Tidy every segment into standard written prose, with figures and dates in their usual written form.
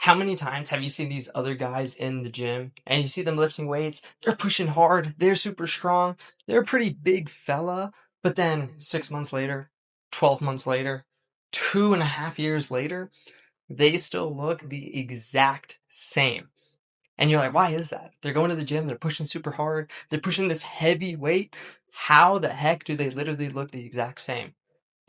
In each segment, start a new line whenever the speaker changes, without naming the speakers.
How many times have you seen these other guys in the gym and you see them lifting weights? They're pushing hard, they're super strong, they're a pretty big fella, but then 6 months later, 12 months later, 2.5 years later, they still look the exact same. And you're like, why is that? They're going to the gym, they're pushing super hard, they're pushing this heavy weight. How the heck do they literally look the exact same?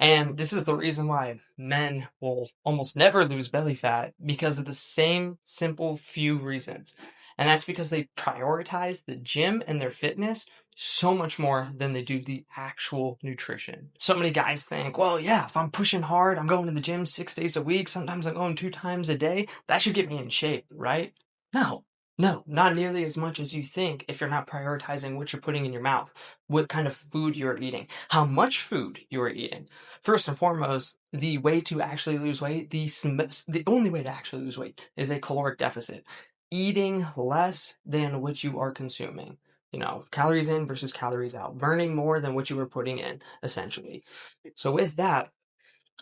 And this is the reason why men will almost never lose belly fat because of the same simple few reasons. And that's because they prioritize the gym and their fitness so much more than they do the actual nutrition. So many guys think, well, yeah, if I'm pushing hard, I'm going to the gym 6 days a week, sometimes I'm going 2 times a day, that should get me in shape, right? No, no, not nearly as much as you think if you're not prioritizing what you're putting in your mouth, what kind of food you're eating, how much food you're eating. First and foremost, the way to actually lose weight, the only way to actually lose weight is a caloric deficit. Eating less than what you are consuming. Calories in versus calories out. Burning more than what you were putting in, essentially. So with that,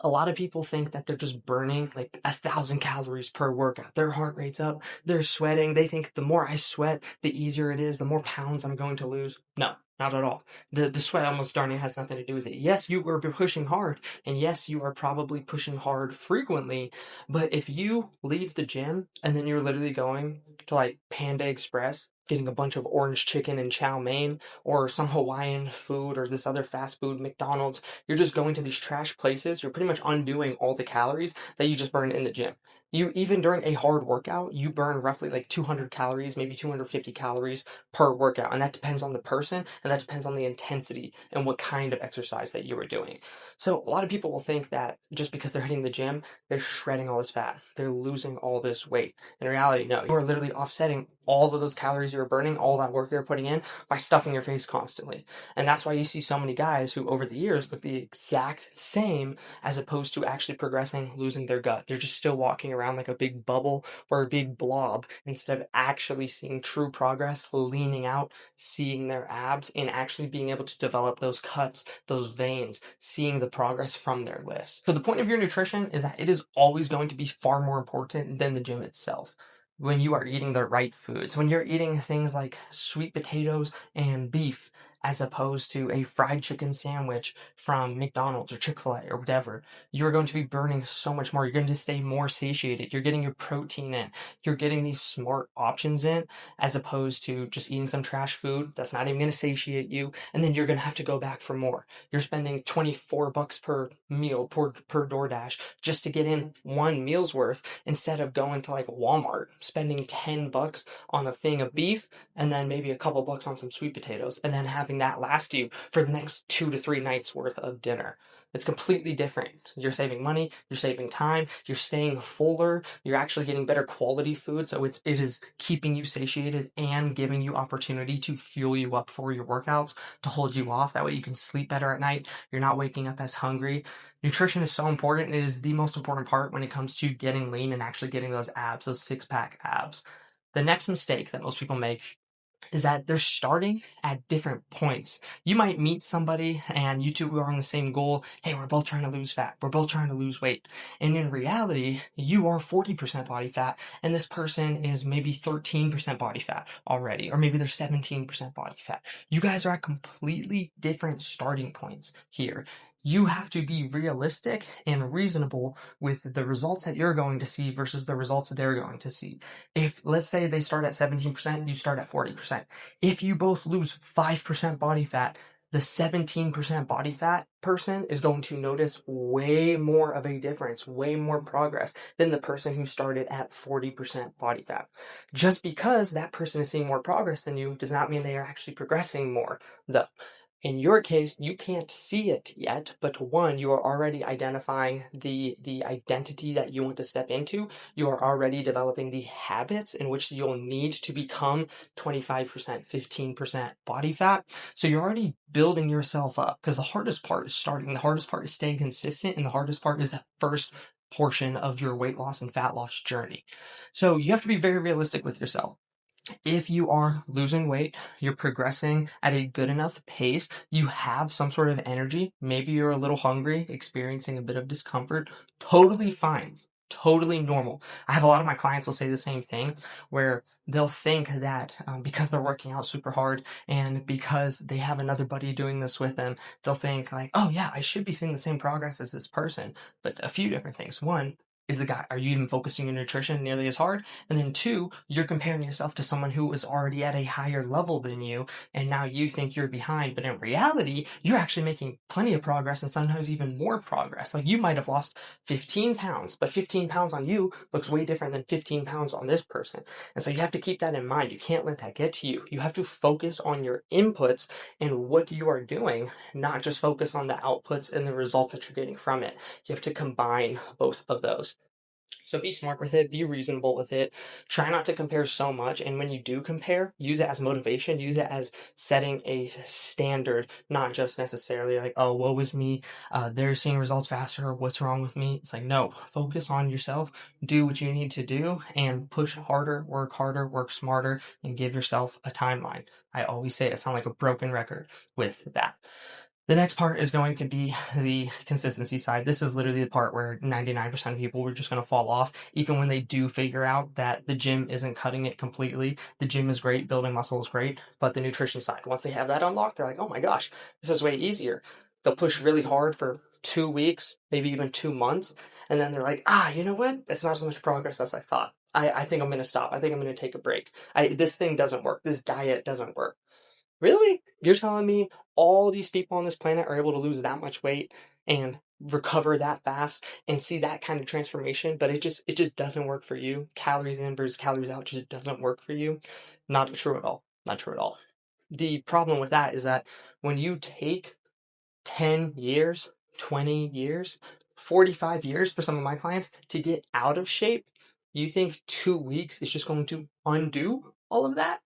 a lot of people think that they're just burning like 1,000 calories per workout. Their heart rate's up, they're sweating. They think the more I sweat, the easier it is, the more pounds I'm going to lose. No, not at all. The sweat almost darn it has nothing to do with it. Yes, you are pushing hard, and yes, you are probably pushing hard frequently. But if you leave the gym and then you're literally going to like Panda Express, getting a bunch of orange chicken and chow mein, or some Hawaiian food, or this other fast food, McDonald's, you're just going to these trash places. You're pretty much undoing all the calories that you just burned in the gym. You even during a hard workout, you burn roughly like 200 calories, maybe 250 calories per workout, and that depends on the person and that depends on the intensity and what kind of exercise that you are doing. So a lot of people will think that just because they're hitting the gym, they're shredding all this fat, they're losing all this weight. In reality, no, you are literally offsetting all of those calories you're burning, all that work you're putting in by stuffing your face constantly. And that's why you see so many guys who, over the years, look the exact same as opposed to actually progressing, losing their gut. They're just still walking around like a big bubble or a big blob instead of actually seeing true progress, leaning out, seeing their abs, and actually being able to develop those cuts, those veins, seeing the progress from their lifts. So, the point of your nutrition is that it is always going to be far more important than the gym itself. When you are eating the right foods, when you're eating things like sweet potatoes and beef, as opposed to a fried chicken sandwich from McDonald's or Chick-fil-A or whatever, you're going to be burning so much more. You're going to stay more satiated. You're getting your protein in. You're getting these smart options in as opposed to just eating some trash food that's not even going to satiate you. And then you're going to have to go back for more. You're spending $24 per meal per DoorDash just to get in one meal's worth instead of going to like Walmart, spending $10 on a thing of beef and then maybe a couple bucks on some sweet potatoes, and then having that last you for the next 2 to 3 nights worth of dinner. It's completely different. You're saving money, you're saving time, you're staying fuller, you're actually getting better quality food, so it is keeping you satiated and giving you opportunity to fuel you up for your workouts, to hold you off. That way you can sleep better at night. You're not waking up as hungry. Nutrition is so important. It is the most important part when it comes to getting lean and actually getting those abs, those six-pack abs. The next mistake that most people make is that they're starting at different points. You might meet somebody and you two are on the same goal. Hey, we're both trying to lose fat. We're both trying to lose weight. And in reality, you are 40% body fat and this person is maybe 13% body fat already, or maybe they're 17% body fat. You guys are at completely different starting points here. You have to be realistic and reasonable with the results that you're going to see versus the results that they're going to see. If let's say they start at 17%, you start at 40%. If you both lose 5% body fat, the 17% body fat person is going to notice way more of a difference, way more progress than the person who started at 40% body fat. Just because that person is seeing more progress than you does not mean they are actually progressing more, though. In your case, you can't see it yet, but one, you are already identifying the identity that you want to step into. You are already developing the habits in which you'll need to become 25%, 15% body fat. So you're already building yourself up because the hardest part is starting. The hardest part is staying consistent, and the hardest part is that first portion of your weight loss and fat loss journey. So you have to be very realistic with yourself. If you are losing weight, you're progressing at a good enough pace, you have some sort of energy, maybe you're a little hungry, experiencing a bit of discomfort, totally fine. Totally normal. I have a lot of my clients will say the same thing, where they'll think that because they're working out super hard and because they have another buddy doing this with them, they'll think like, oh yeah, I should be seeing the same progress as this person. But a few different things. One, is the guy, are you even focusing on nutrition nearly as hard? And then two, you're comparing yourself to someone who was already at a higher level than you, and now you think you're behind. But in reality, you're actually making plenty of progress and sometimes even more progress. Like you might have lost 15 pounds, but 15 pounds on you looks way different than 15 pounds on this person. And so you have to keep that in mind. You can't let that get to you. You have to focus on your inputs and what you are doing, not just focus on the outputs and the results that you're getting from it. You have to combine both of those. So be smart with it, be reasonable with it. Try not to compare so much. And when you do compare, use it as motivation, use it as setting a standard, not just necessarily like, oh, woe is me. They're seeing results faster. What's wrong with me? It's like, no, focus on yourself, do what you need to do, and push harder, work smarter, and give yourself a timeline. I always say it, I sound like a broken record with that. The next part is going to be the consistency side. This is literally the part where 99% of people were just going to fall off, even when they do figure out that the gym isn't cutting it completely. The gym is great, building muscle is great, but the nutrition side, once they have that unlocked, they're like, oh my gosh, this is way easier. They'll push really hard for 2 weeks, maybe even 2 months, and then they're like, you know what? It's not as much progress as I thought. I think I'm going to stop. I think I'm going to take a break. This thing doesn't work. This diet doesn't work. Really? You're telling me all these people on this planet are able to lose that much weight and recover that fast and see that kind of transformation, but it just doesn't work for you. Calories in versus calories out just doesn't work for you. Not true at all. Not true at all. The problem with that is that when you take 10 years, 20 years, 45 years for some of my clients to get out of shape, you think 2 weeks is just going to undo all of that?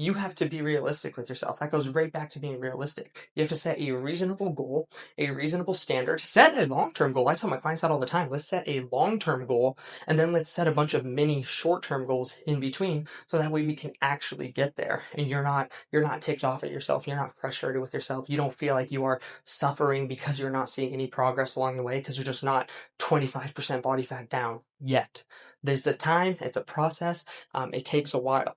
You have to be realistic with yourself. That goes right back to being realistic. You have to set a reasonable goal, a reasonable standard, set a long term goal. I tell my clients that all the time. Let's set a long term goal and then let's set a bunch of mini short term goals in between so that way we can actually get there. And you're not ticked off at yourself. You're not frustrated with yourself. You don't feel like you are suffering because you're not seeing any progress along the way because you're just not 25% body fat down yet. There's a time, it's a process, it takes a while.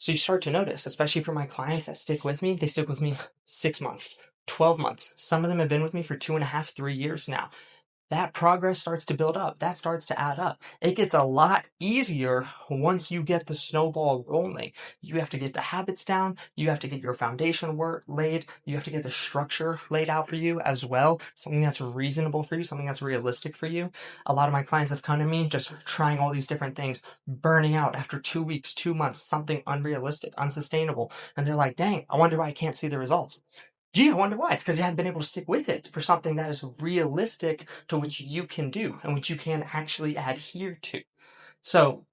So you start to notice, especially for my clients that stick with me, they stick with me 6 months, 12 months. Some of them have been with me for 2.5, 3 years now. That progress starts to build up. That starts to add up. It gets a lot easier once you get the snowball rolling. You have to get the habits down. You have to get your foundation work laid. You have to get the structure laid out for you as well. Something that's reasonable for you, something that's realistic for you. A lot of my clients have come to me just trying all these different things, burning out after 2 weeks, 2 months, something unrealistic, unsustainable. And they're like, dang, I wonder why I can't see the results. Gee, I wonder why. It's because you haven't been able to stick with it for something that is realistic to which you can do and which you can actually adhere to. So,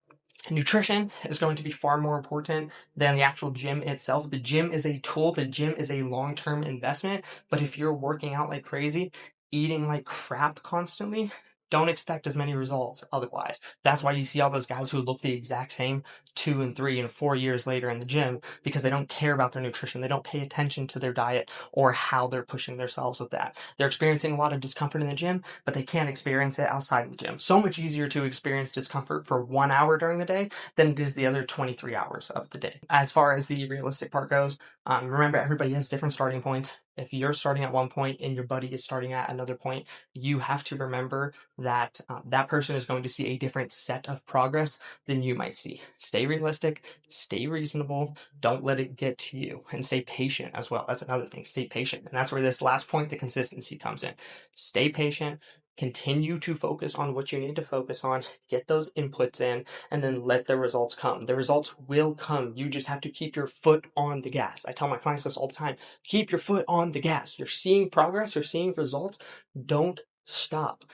nutrition is going to be far more important than the actual gym itself. The gym is a tool, the gym is a long term investment. But if you're working out like crazy, eating like crap constantly, don't expect as many results otherwise. That's why you see all those guys who look the exact same 2 and 3 and 4 years later in the gym because they don't care about their nutrition. They don't pay attention to their diet or how they're pushing themselves with that. They're experiencing a lot of discomfort in the gym, but they can't experience it outside of the gym. So much easier to experience discomfort for 1 hour during the day than it is the other 23 hours of the day. As far as the realistic part goes, remember everybody has different starting points. If you're starting at one point and your buddy is starting at another point, you have to remember that that person is going to see a different set of progress than you might see. Stay realistic, stay reasonable, don't let it get to you, and stay patient as well. That's another thing, stay patient. And that's where this last point, the consistency, comes in. Stay patient, continue to focus on what you need to focus on, get those inputs in, and then let the results come. The results will come. You just have to keep your foot on the gas. I tell my clients this all the time. Keep your foot on the gas. You're seeing progress, you're seeing results. Don't stop.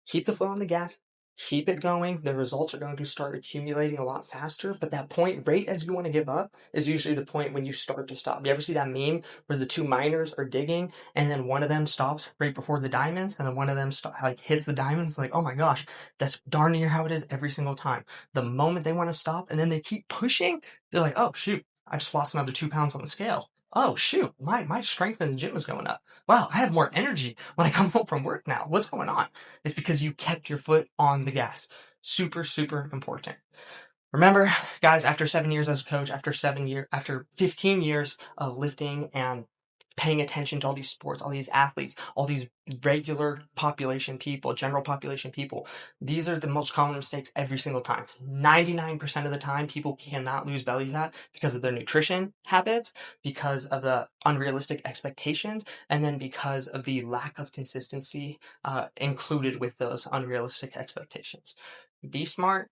Keep the foot on the gas. Keep it going. The results are going to start accumulating a lot faster. But that point, right as you want to give up, is usually the point when you start to stop. You ever see that meme where the two miners are digging and then one of them stops right before the diamonds and then one of them hits the diamonds? Like, oh my gosh, that's darn near how it is every single time. The moment they want to stop and then they keep pushing, they're like, oh shoot, I just lost another 2 pounds on the scale. Oh shoot, my strength in the gym is going up. Wow, I have more energy when I come home from work now. What's going on? It's because you kept your foot on the gas. Super, super important. Remember, guys, after 7 years as a coach, after 15 years of lifting and paying attention to all these sports, all these athletes, all these regular population people, general population people, these are the most common mistakes every single time. 99% of the time, people cannot lose belly fat because of their nutrition habits, because of the unrealistic expectations, and then because of the lack of consistency included with those unrealistic expectations. Be smart,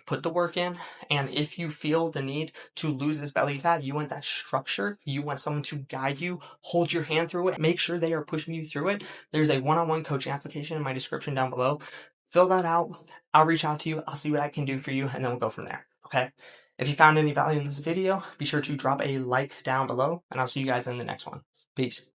put the work in, and if you feel the need to lose this belly fat, you want that structure, you want someone to guide you, hold your hand through it, make sure they are pushing you through it. There's a one-on-one coaching application in my description down below. Fill that out. I'll reach out to you, I'll see what I can do for you, and then we'll go from there. Okay, if you found any value in this video, be sure to drop a like down below, and I'll see you guys in the next one. Peace.